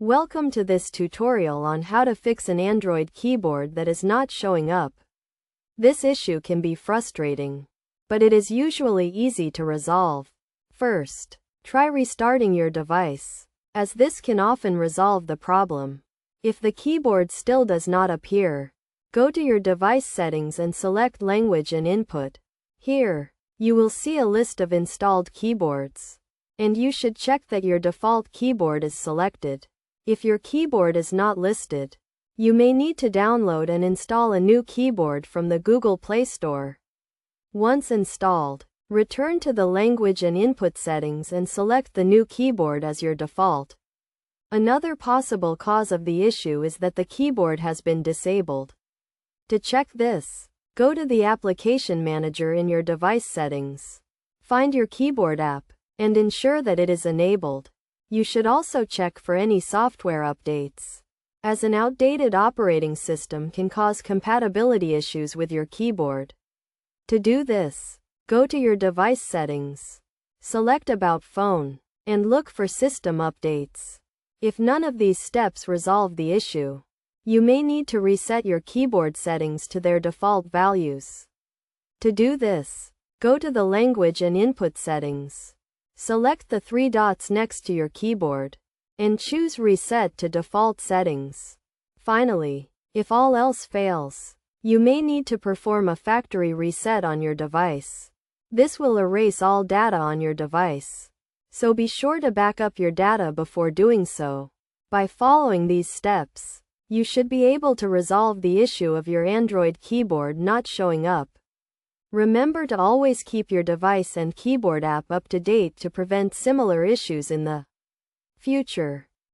Welcome to this tutorial on how to fix an Android keyboard that is not showing up. This issue can be frustrating, but it is usually easy to resolve. First, try restarting your device, as this can often resolve the problem. If the keyboard still does not appear, go to your device settings and select Language and Input. Here, you will see a list of installed keyboards, and you should check that your default keyboard is selected. If your keyboard is not listed, you may need to download and install a new keyboard from the Google Play Store. Once installed, return to the Language and Input settings and select the new keyboard as your default. Another possible cause of the issue is that the keyboard has been disabled. To check this, go to the Application Manager in your device settings. Find your keyboard app, and ensure that it is enabled. You should also check for any software updates, as an outdated operating system can cause compatibility issues with your keyboard. To do this, go to your device settings, select About Phone, and look for System Updates. If none of these steps resolve the issue, you may need to reset your keyboard settings to their default values. To do this, go to the Language and Input settings. Select the three dots next to your keyboard, and choose Reset to Default Settings. Finally, if all else fails, you may need to perform a factory reset on your device. This will erase all data on your device, so be sure to back up your data before doing so. By following these steps, you should be able to resolve the issue of your Android keyboard not showing up. Remember to always keep your device and keyboard app up to date to prevent similar issues in the future.